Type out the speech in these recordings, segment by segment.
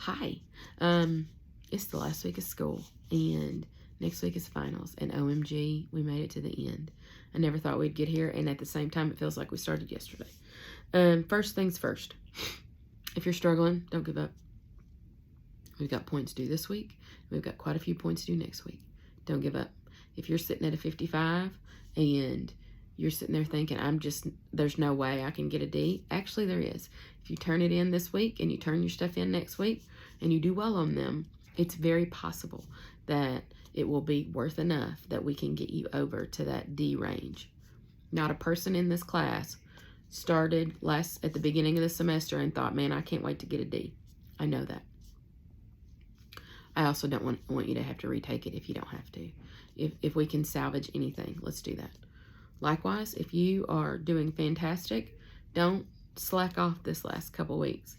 Hi. It's the last week of school, and next week is finals, and OMG, we made it to the end. I never thought we'd get here, and at the same time, it feels like we started yesterday. First things first. If you're struggling, don't give up. We've got points due this week. We've got quite a few points due next week. Don't give up. If you're sitting at a 55 and you're sitting there thinking, there's no way I can get a D. Actually, there is. If you turn it in this week and you turn your stuff in next week and you do well on them, it's very possible that it will be worth enough that we can get you over to that D range. Not a person in this class started at the beginning of the semester and thought, man, I can't wait to get a D. I know that. I also don't want you to have to retake it if you don't have to. If we can salvage anything, let's do that. Likewise, if you are doing fantastic, don't slack off this last couple weeks.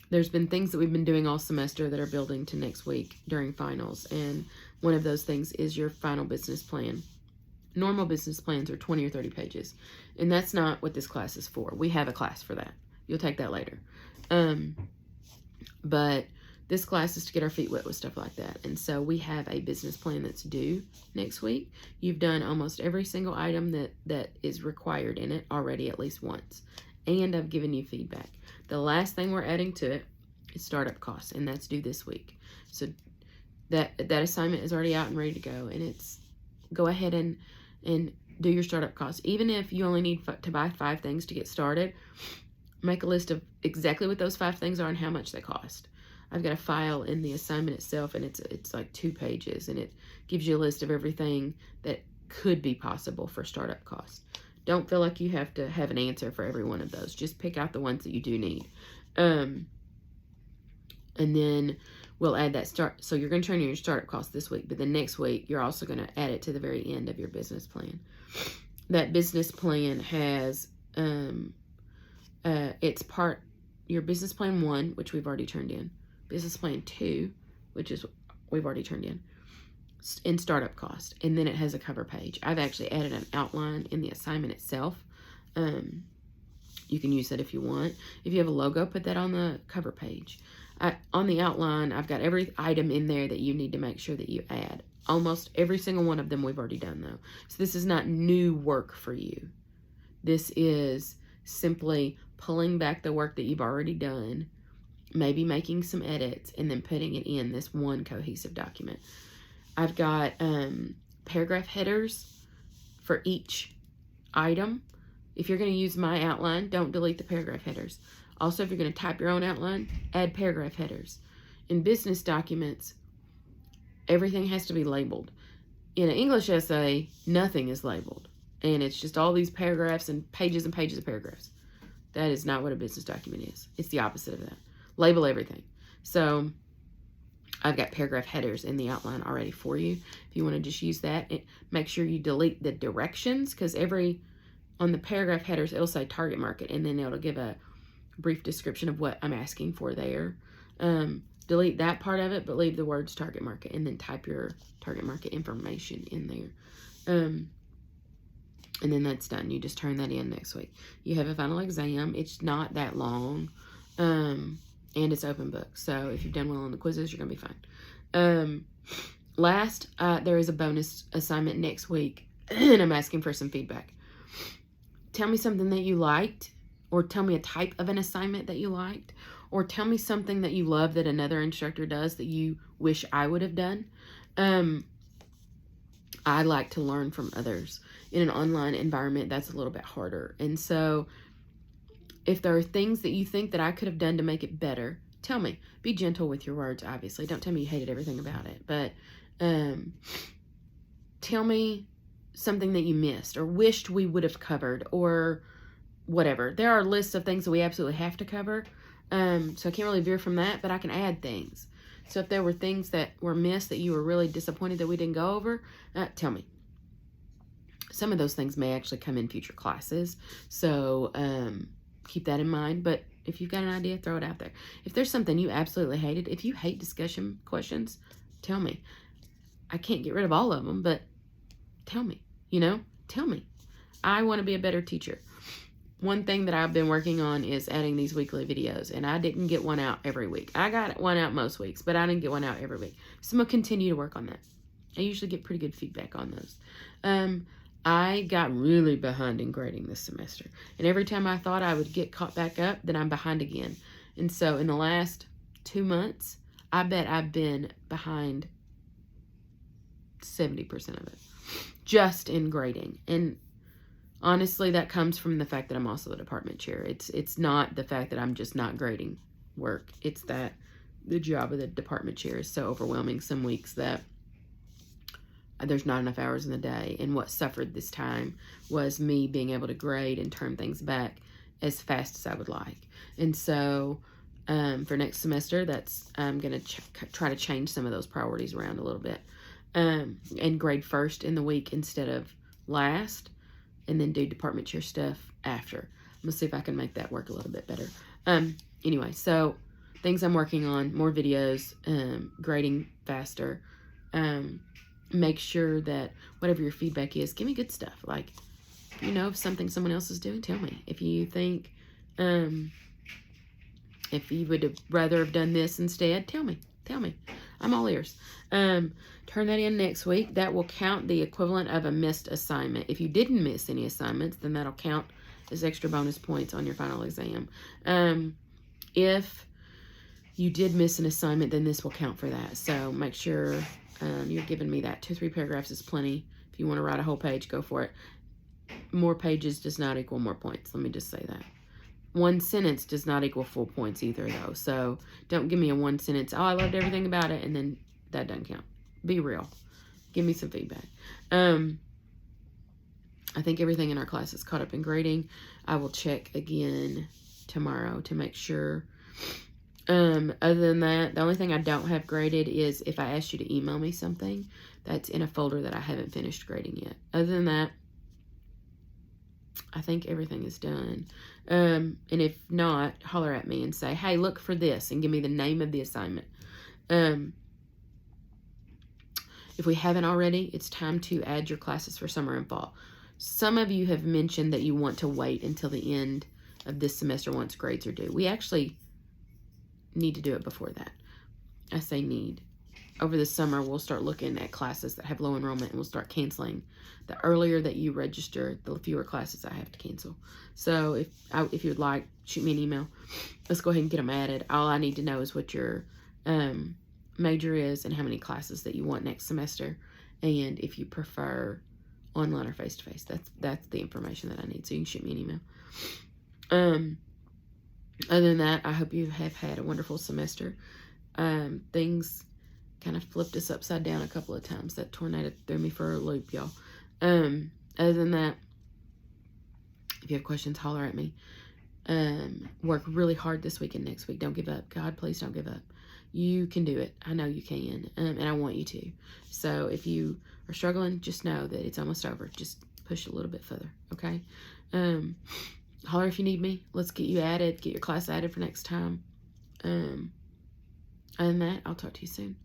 There's been things that we've been doing all semester that are building to next week during finals, and one of those things is your final business plan. Normal business plans are 20 or 30 pages, and that's not what this class is for. We have a class for that. You'll take that later. But this class is to get our feet wet with stuff like that. And so we have a business plan that's due next week. You've done almost every single item that is required in it already at least once. And I've given you feedback. The last thing we're adding to it is startup costs, and that's due this week. So that assignment is already out and ready to go. And it's go ahead and do your startup costs. Even if you only need to buy 5 things to get started, make a list of exactly what those 5 things are and how much they cost. I've got a file in the assignment itself, and it's like 2 pages, and it gives you a list of everything that could be possible for startup costs. Don't feel like you have to have an answer for every one of those. Just pick out the ones that you do need. And then we'll add that so you're going to turn in your startup costs this week, but then next week you're also going to add it to the very end of your business plan. That business plan has your business plan 1, which we've already turned in. Business plan 2, which is we've already turned in startup cost, and then it has a cover page. I've actually added an outline in the assignment itself. You can use that if you want. If you have a logo, put that on the cover page. On the outline, I've got every item in there that you need to make sure that you add. Almost every single one of them we've already done, though. So this is not new work for you. This is simply pulling back the work that you've already done, maybe making some edits, and then putting it in this one cohesive document. I've got paragraph headers for each item. If you're going to use my outline, don't delete the paragraph headers. Also, if you're going to type your own outline, add paragraph headers. In business documents, everything has to be labeled. In an English essay, nothing is labeled. And it's just all these paragraphs and pages of paragraphs. That is not what a business document is. It's the opposite of that. Label everything. So I've got paragraph headers in the outline already for you. If you want to just use that, make sure you delete the directions, because on the paragraph headers, it'll say target market, and then it'll give a brief description of what I'm asking for there. Delete that part of it, but leave the words target market, and then type your target market information in there. And then that's done. You just turn that in next week. You have a final exam. It's not that long. And it's open book. So if you've done well on the quizzes, you're going to be fine. Last, there is a bonus assignment next week, and I'm asking for some feedback. Tell me something that you liked, or tell me a type of an assignment that you liked, or tell me something that you love that another instructor does that you wish I would have done. I like to learn from others. In an online environment, that's a little bit harder. And so if there are things that you think that I could have done to make it better, tell me. Be gentle with your words, obviously. Don't tell me you hated everything about it. But tell me something that you missed or wished we would have covered or whatever. There are lists of things that we absolutely have to cover. So I can't really veer from that, but I can add things. So if there were things that were missed that you were really disappointed that we didn't go over, tell me. Some of those things may actually come in future classes. So keep that in mind. But if you've got an idea, throw it out there. If there's something you absolutely hated, if you hate discussion questions, tell me. I can't get rid of all of them, but tell me. Tell me. I want to be a better teacher. one thing that I've been working on is adding these weekly videos, and I didn't get one out every week. I got one out most weeks, but I didn't get one out every week. So I'm going to continue to work on that. I usually get pretty good feedback on those. I got really behind in grading this semester. And every time I thought I would get caught back up, then I'm behind again. And so in the last 2 months, I bet I've been behind 70% of it. Just in grading. And honestly, that comes from the fact that I'm also the department chair. It's not the fact that I'm just not grading work. It's that the job of the department chair is so overwhelming some weeks that there's not enough hours in the day. And what suffered this time was me being able to grade and turn things back as fast as I would like. And so for next semester, I'm going to try to change some of those priorities around a little bit, and grade first in the week instead of last, and then do department chair stuff after. I'm going to see if I can make that work a little bit better. Anyway, so things I'm working on, more videos, grading faster, make sure that whatever your feedback is, give me good stuff. Like, you know, if something someone else is doing, tell me. If you think, if you would have rather have done this instead, tell me. I'm all ears. Turn that in next week. That will count the equivalent of a missed assignment. If you didn't miss any assignments, then that'll count as extra bonus points on your final exam. If you did miss an assignment, then this will count for that. So make sure you're giving me that. 2-3 paragraphs is plenty. If you want to write a whole page, go for it. More pages does not equal more points. Let me just say that. 1 sentence does not equal full points either, though. So don't give me a 1 sentence, oh, I loved everything about it, and then that doesn't count. Be real. Give me some feedback. I think everything in our class is caught up in grading. I will check again tomorrow to make sure. Other than that, the only thing I don't have graded is if I asked you to email me something that's in a folder that I haven't finished grading yet. Other than that, I think everything is done. And if not, holler at me and say, hey, look for this, and give me the name of the assignment. If we haven't already, it's time to add your classes for summer and fall. Some of you have mentioned that you want to wait until the end of this semester once grades are due. We actually need to do it before that. I say need. Over the summer, we'll start looking at classes that have low enrollment, and we'll start canceling. The earlier that you register, the fewer classes I have to cancel. So if you'd like, shoot me an email. Let's go ahead and get them added. All I need to know is what your major is and how many classes that you want next semester, and if you prefer online or face-to-face. That's the information that I need. So you can shoot me an email. Other than that, I hope you have had a wonderful semester. Things kind of flipped us upside down a couple of times. That tornado threw me for a loop, y'all. Other than that, if you have questions, holler at me. Work really hard this week and next week. Don't give up. God, please don't give up. You can do it. I know you can, and I want you to. So if you are struggling, just know that it's almost over. Just push a little bit further, okay? Holler if you need me. Let's get you added. Get your class added for next time. Other than that, I'll talk to you soon.